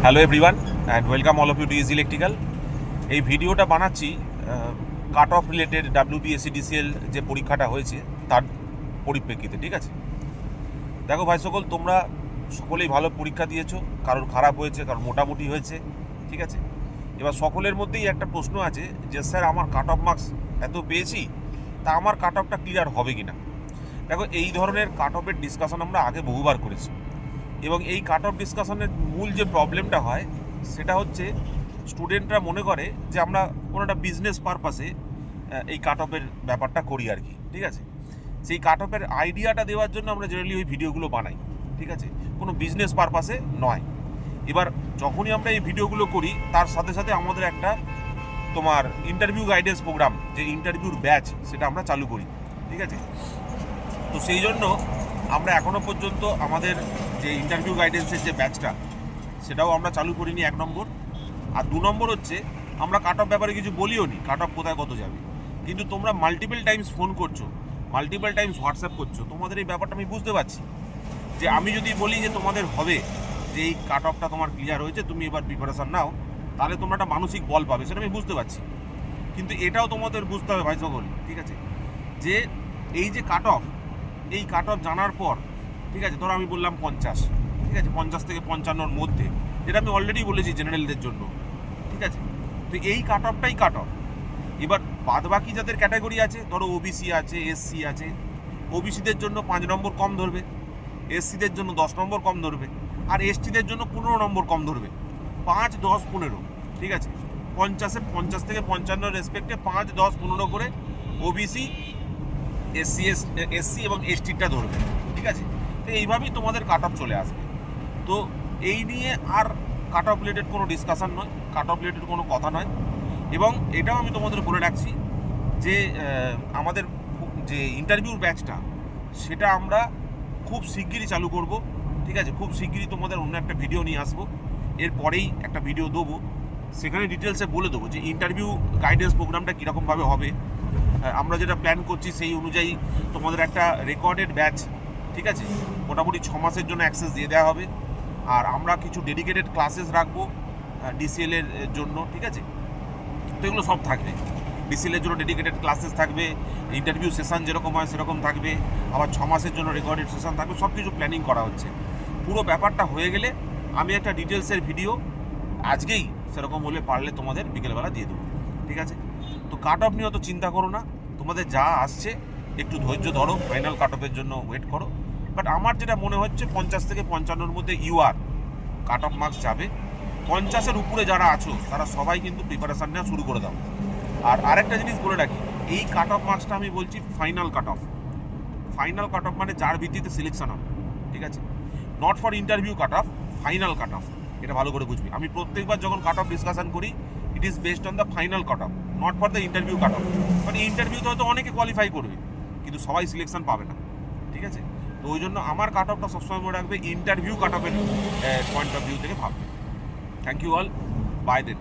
Hello everyone and welcome all of you to Easy Electrical. এই ভিডিওটা বানাচ্ছি cut off related WBSCDCL যে পরীক্ষাটা হয়েছে তার পরিপ্রেক্ষিতে। ঠিক আছে, দেখো ভাই সকল, তোমরা সকলেই ভালো পরীক্ষা দিয়েছো, কারোর খারাপ হয়েছে, কারোর মোটামুটি হয়েছে। ঠিক আছে, এবার সকলের মধ্যেই একটা প্রশ্ন আছে যে স্যার আমার কাট অফ মার্কস এত পেয়েছি, তা আমার কাট অফটা ক্লিয়ার হবে কি না। দেখো, এই ধরনের কাট অফের ডিসকাশন আমরা আগে বহুবার করেছি, এবং এই কাট অফ ডিসকাশনের মূল যে প্রবলেমটা হয় সেটা হচ্ছে স্টুডেন্টরা মনে করে যে আমরা কোনো একটা বিজনেস পারপাসে এই কাট অফের ব্যাপারটা করি আর কি। ঠিক আছে, সেই কাট অফের আইডিয়াটা দেওয়ার জন্য আমরা জেনারেলি ওই ভিডিওগুলো বানাই। ঠিক আছে, কোনো বিজনেস পারপাসে নয়। এবার যখনই আমরা এই ভিডিওগুলো করি তার সাথে সাথে আমাদের একটা তোমার ইন্টারভিউ গাইডেন্স প্রোগ্রাম, যে ইন্টারভিউর ব্যাচ, সেটা আমরা চালু করি। ঠিক আছে, তো সেই জন্য আমরা এখনও পর্যন্ত আমাদের যে ইন্টারভিউ গাইডেন্সের যে ব্যাচটা সেটাও আমরা চালু করিনি, 1 নম্বর। আর 2 নম্বর হচ্ছে আমরা কাট অফ ব্যাপারে কিছু বলিও নি, কাট অফ কোথায় কত যাবে। কিন্তু তোমরা মাল্টিপল টাইমস ফোন করছো, মাল্টিপল টাইমস হোয়াটসঅ্যাপ করছো, তোমাদের এই ব্যাপারটা আমি বুঝতে পারছি যে আমি যদি বলি যে তোমাদের হবে, যে এই কাট অফটা তোমার ক্লিয়ার হয়েছে, তুমি এবার প্রিপারেশান নাও, তাহলে তোমরা একটা মানসিক বল পাবে, সেটা আমি বুঝতে পারছি। কিন্তু এটাও তোমাদের বুঝতে হবে ভাই সকল, ঠিক আছে, যে এই যে কাট অফ, এই কাট অফ জানার পর, ঠিক আছে, ধরো আমি বললাম 50, ঠিক আছে, 50 থেকে 55-র মধ্যে, যেটা আমি অলরেডি বলেছি জেনারেলদের জন্য। ঠিক আছে, তো এই কাট অফটাই কাট অফ। এবার বাদ বাকি যাদের ক্যাটাগরি আছে, ধরো ওবিসি আছে, এসসি আছে, ওবিসিদের জন্য 5 নম্বর কম ধরবে, এসসিদের জন্য 10 নম্বর কম ধরবে, আর এসটিদের জন্য 15 নম্বর কম ধরবে। 5, 10, 15, ঠিক আছে, 50 থেকে 55 রেসপেক্টে 5, 10, 15 করে ওবিসি, এসসি এবং এসটিটা ধরবে। ঠিক আছে, তো এইভাবেই তোমাদের কাট অফ চলে আসবে। তো এই নিয়ে আর কাট অফ রিলেটেড কোনো ডিসকাশন নয়, কাট অফ রিলেটেড কোনো কথা নয়। এবং এটাও আমি তোমাদের বলে রাখছি যে আমাদের যে ইন্টারভিউর ব্যাচটা, সেটা আমরা খুব শিগগিরই চালু করব। ঠিক আছে, খুব শিগগিরই তোমাদের অন্য একটা ভিডিও নিয়ে আসবো, এরপরেই একটা ভিডিও দেবো, সেখানে ডিটেলসে বলে দেবো যে ইন্টারভিউ গাইডেন্স প্রোগ্রামটা কীরকমভাবে হবে। আমরা যেটা প্ল্যান করছি সেই অনুযায়ী তোমাদের একটা রেকর্ডেড ব্যাচ, ঠিক আছে, মোটামুটি 6 মাসের জন্য অ্যাক্সেস দিয়ে দেওয়া হবে। আর আমরা কিছু ডেডিকেটেড ক্লাসেস রাখবো ডিসিএলের জন্য। ঠিক আছে, তো এগুলো সব থাকবে। ডিসিএলের জন্য ডেডিকেটেড ক্লাসেস থাকবে, ইন্টারভিউ সেশন যেরকম হয় সেরকম থাকবে, আবার 6 মাসের জন্য রেকর্ডেড সেশন থাকবে, সব কিছু প্ল্যানিং করা হচ্ছে। পুরো ব্যাপারটা হয়ে গেলে আমি একটা ডিটেলসের ভিডিও আজকেই সেরকম হলে পারলে তোমাদের বিকেলবেলা দিয়ে দেবো। ঠিক আছে, তো কাট অফ নিয়ে অত চিন্তা করো না, তোমাদের যা আসছে একটু ধৈর্য ধরো, ফাইনাল কাট অফের জন্য ওয়েট করো। বাট আমার যেটা মনে হচ্ছে 50 থেকে 55-র মধ্যে ইউআর কাট অফ মার্কস যাবে। 50-এর উপরে যারা আছো তারা সবাই কিন্তু প্রিপারেশান নেওয়া শুরু করে দাও। আর আরেকটা জিনিস বলে রাখি, এই কাট অফ মার্কসটা আমি বলছি final cut off. Final cut off মানে যার ভিত্তিতে সিলেকশন হবে। ঠিক আছে, not for interview cut off, final cut off. এটা ভালো করে বুঝবি। আমি প্রত্যেকবার যখন কাট অফ ডিসকাশন করি, it is based on the final cut off, not for the interview cut off. মানে ইন্টারভিউতে হয়তো অনেকে কোয়ালিফাই করবে, কিন্তু সবাই সিলেকশন পাবে না। ঠিক আছে, তো ওই জন্য আমার কাট অফটা সবসময় মনে রাখবে ইন্টারভিউ কাট অফের পয়েন্ট অফ ভিউ থেকে ভাববে। Thank you all, bye then.